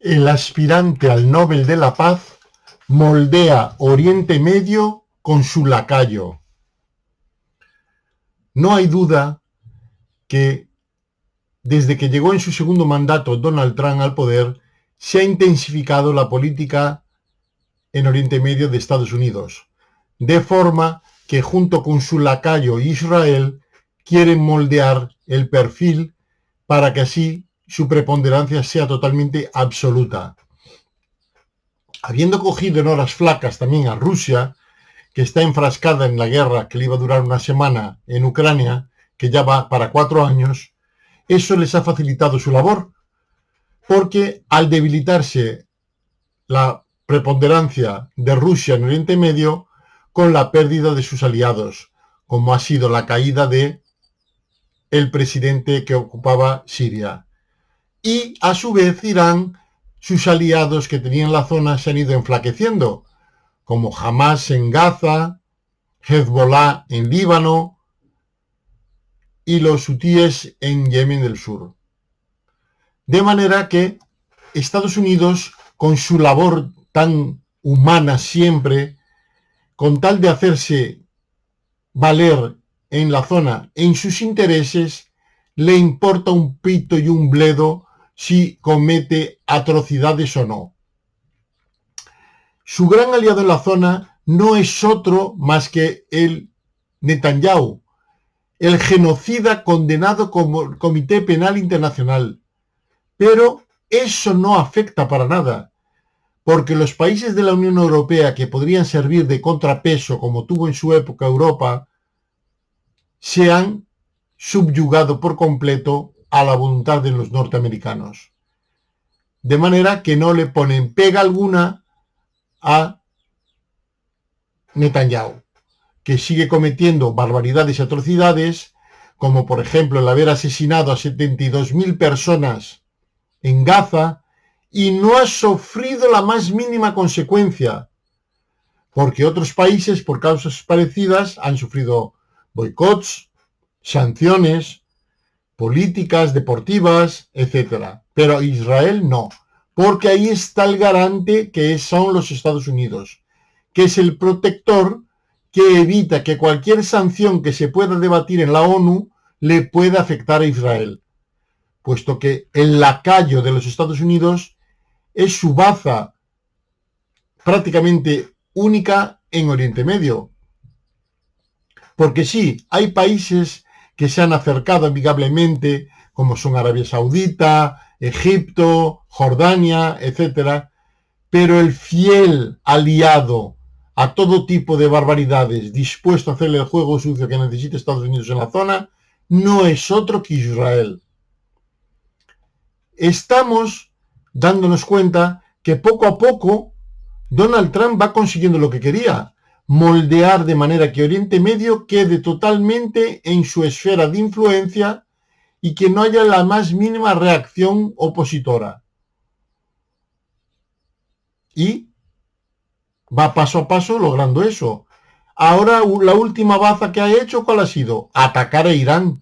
El aspirante al Nobel de la Paz moldea Oriente Medio con su lacayo. No hay duda que desde que llegó en su segundo mandato Donald Trump al poder, se ha intensificado la política en Oriente Medio de Estados Unidos, de forma que junto con su lacayo Israel quieren moldear el perfil para que así su preponderancia sea totalmente absoluta. Habiendo cogido en horas flacas también a Rusia, que está enfrascada en la guerra que le iba a durar una semana en Ucrania, que ya va para 4 años, eso les ha facilitado su labor, porque al debilitarse la preponderancia de Rusia en Oriente Medio, con la pérdida de sus aliados, como ha sido la caída de el presidente que ocupaba Siria. Y a su vez Irán, sus aliados que tenían la zona se han ido enflaqueciendo, como Hamas en Gaza, Hezbollah en Líbano y los hutíes en Yemen del Sur. De manera que Estados Unidos, con su labor tan humana siempre, con tal de hacerse valer en la zona en sus intereses, le importa un pito y un bledo si comete atrocidades o no. Su gran aliado en la zona no es otro más que el Netanyahu, el genocida condenado como el Comité Penal Internacional. Pero eso no afecta para nada, porque los países de la Unión Europea que podrían servir de contrapeso, como tuvo en su época Europa, se han subyugado por completo a la voluntad de los norteamericanos. De manera que no le ponen pega alguna a Netanyahu, que sigue cometiendo barbaridades y atrocidades, como por ejemplo el haber asesinado a 72.000 personas en Gaza, y no ha sufrido la más mínima consecuencia, porque otros países por causas parecidas han sufrido boicots, sanciones, políticas deportivas, etc. Pero Israel no, porque ahí está el garante que son los Estados Unidos, que es el protector que evita que cualquier sanción que se pueda debatir en la ONU le pueda afectar a Israel, puesto que el lacayo de los Estados Unidos es su baza prácticamente única en Oriente Medio. Porque sí, hay países que se han acercado amigablemente, como son Arabia Saudita, Egipto, Jordania, etc. Pero el fiel aliado a todo tipo de barbaridades, dispuesto a hacerle el juego sucio que necesita Estados Unidos en la zona, no es otro que Israel. Estamos dándonos cuenta que poco a poco Donald Trump va consiguiendo lo que quería, moldear de manera que Oriente Medio quede totalmente en su esfera de influencia y que no haya la más mínima reacción opositora. Y va paso a paso logrando eso. Ahora la última baza que ha hecho, ¿cuál ha sido? Atacar a Irán.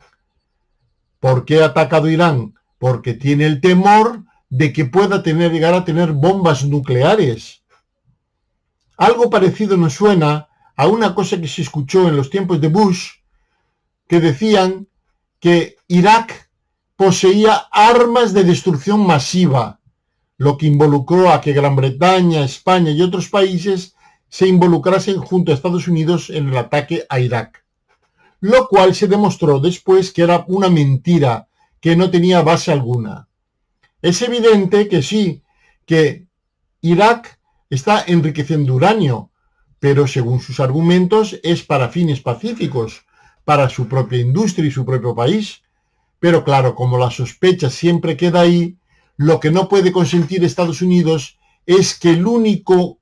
¿Por qué ha atacado a Irán? Porque tiene el temor de que pueda llegar a tener bombas nucleares. Algo parecido nos suena a una cosa que se escuchó en los tiempos de Bush, que decían que Irak poseía armas de destrucción masiva, lo que involucró a que Gran Bretaña, España y otros países se involucrasen junto a Estados Unidos en el ataque a Irak. Lo cual se demostró después que era una mentira, que no tenía base alguna. Es evidente que sí, que Irak está enriqueciendo uranio, pero según sus argumentos es para fines pacíficos, para su propia industria y su propio país. Pero claro, como la sospecha siempre queda ahí, lo que no puede consentir Estados Unidos es que el único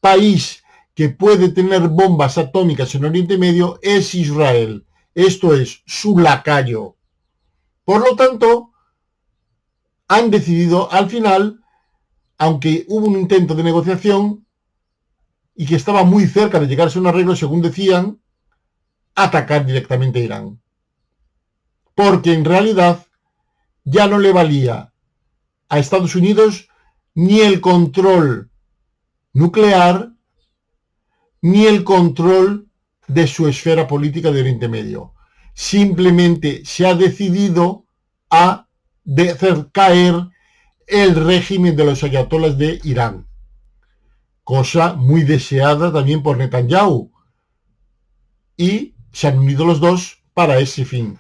país que puede tener bombas atómicas en Oriente Medio es Israel. Esto es su lacayo. Por lo tanto, han decidido al final, aunque hubo un intento de negociación y que estaba muy cerca de llegarse a un arreglo, según decían, atacar directamente a Irán. Porque en realidad ya no le valía a Estados Unidos ni el control nuclear, ni el control de su esfera política de Oriente Medio. Simplemente se ha decidido a hacer caer el régimen de los ayatolás de Irán, cosa muy deseada también por Netanyahu, y se han unido los dos para ese fin.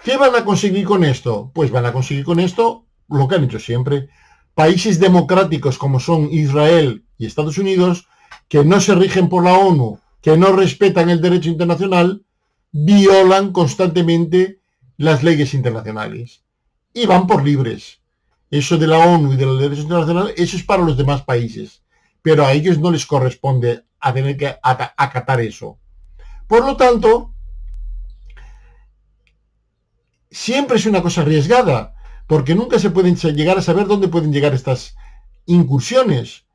¿Qué van a conseguir con esto? Pues van a conseguir con esto lo que han hecho siempre. Países democráticos como son Israel y Estados Unidos, que no se rigen por la ONU, que no respetan el derecho internacional, violan constantemente las leyes internacionales y van por libres. Eso de la ONU y del derecho internacional, eso es para los demás países, pero a ellos no les corresponde a tener que acatar eso. Por lo tanto, siempre es una cosa arriesgada, porque nunca se pueden llegar a saber dónde pueden llegar estas incursiones.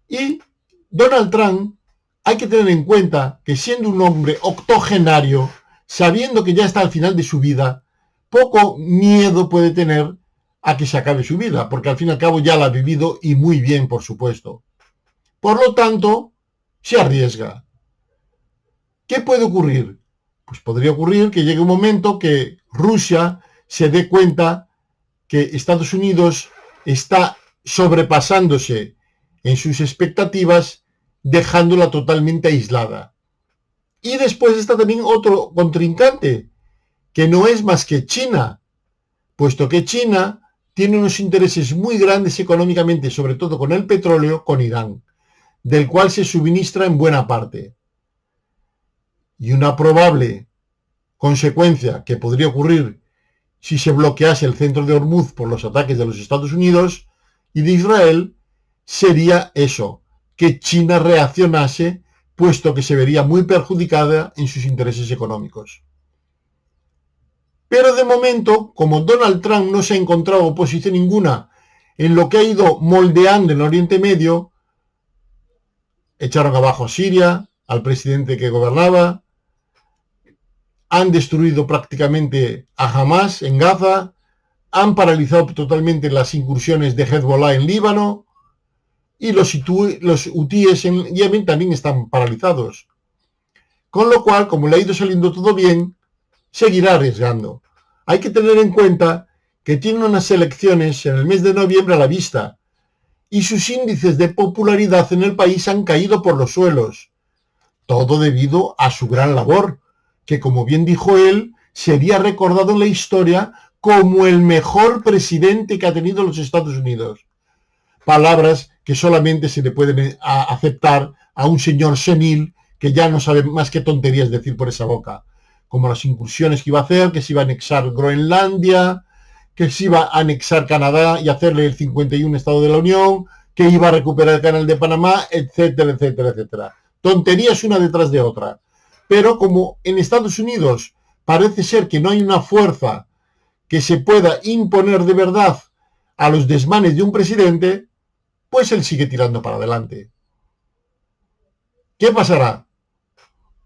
Y Donald Trump, hay que tener en cuenta que siendo un hombre octogenario, sabiendo que ya está al final de su vida, poco miedo puede tener a que se acabe su vida, porque al fin y al cabo ya la ha vivido y muy bien, por supuesto. Por lo tanto, se arriesga. ¿Qué puede ocurrir? Pues podría ocurrir que llegue un momento que Rusia se dé cuenta que Estados Unidos está sobrepasándose en sus expectativas, dejándola totalmente aislada. Y después está también otro contrincante, que no es más que China, puesto que China tiene unos intereses muy grandes económicamente, sobre todo con el petróleo, con Irán, del cual se suministra en buena parte. Y una probable consecuencia que podría ocurrir si se bloquease el centro de Hormuz por los ataques de los Estados Unidos y de Israel sería eso, que China reaccionase, puesto que se vería muy perjudicada en sus intereses económicos. Pero de momento, como Donald Trump no se ha encontrado oposición ninguna en lo que ha ido moldeando en Oriente Medio, echaron abajo a Siria, al presidente que gobernaba, han destruido prácticamente a Hamas en Gaza, han paralizado totalmente las incursiones de Hezbollah en Líbano, y los hutíes en Yemen también están paralizados. Con lo cual, como le ha ido saliendo todo bien, seguirá arriesgando. Hay que tener en cuenta que tiene unas elecciones en el mes de noviembre a la vista, y sus índices de popularidad en el país han caído por los suelos. Todo debido a su gran labor, que como bien dijo él, sería recordado en la historia como el mejor presidente que ha tenido los Estados Unidos. Palabras que solamente se le pueden aceptar a un señor senil que ya no sabe más que tonterías decir por esa boca, como las incursiones que iba a hacer, que se iba a anexar Groenlandia, que se iba a anexar Canadá y hacerle el 51 Estado de la Unión, que iba a recuperar el canal de Panamá, etcétera, etcétera, etcétera. Tonterías una detrás de otra. Pero como en Estados Unidos parece ser que no hay una fuerza que se pueda imponer de verdad a los desmanes de un presidente, pues él sigue tirando para adelante. ¿Qué pasará?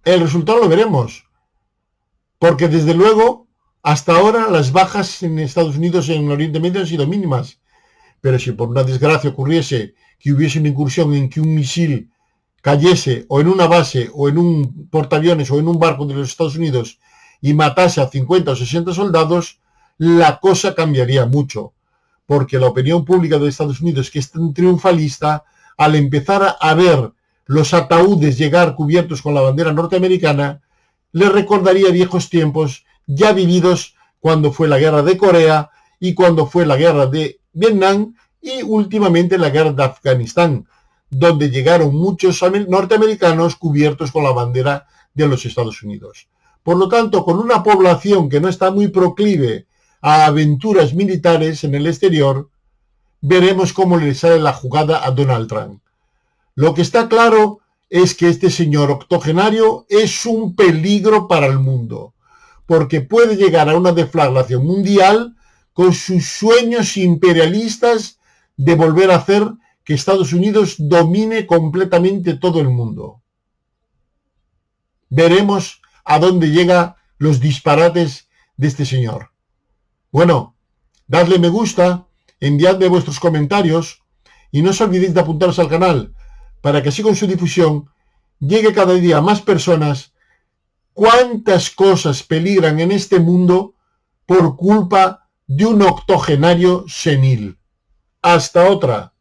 El resultado lo veremos. Porque desde luego, hasta ahora las bajas en Estados Unidos en Oriente Medio han sido mínimas. Pero si por una desgracia ocurriese que hubiese una incursión en que un misil cayese o en una base o en un portaaviones o en un barco de los Estados Unidos y matase a 50 o 60 soldados, la cosa cambiaría mucho. Porque la opinión pública de Estados Unidos, que es tan triunfalista, al empezar a ver los ataúdes llegar cubiertos con la bandera norteamericana, le recordaría viejos tiempos ya vividos cuando fue la guerra de Corea y cuando fue la guerra de Vietnam y últimamente la guerra de Afganistán, donde llegaron muchos norteamericanos cubiertos con la bandera de los Estados Unidos. Por lo tanto, con una población que no está muy proclive a aventuras militares en el exterior, veremos cómo le sale la jugada a Donald Trump. Lo que está claro es que este señor octogenario es un peligro para el mundo, porque puede llegar a una deflagración mundial con sus sueños imperialistas de volver a hacer que Estados Unidos domine completamente todo el mundo. Veremos a dónde llegan los disparates de este señor. Bueno, dadle me gusta, enviadme vuestros comentarios, y no os olvidéis de apuntaros al canal para que así con su difusión llegue cada día a más personas. ¿Cuántas cosas peligran en este mundo por culpa de un octogenario senil? Hasta otra.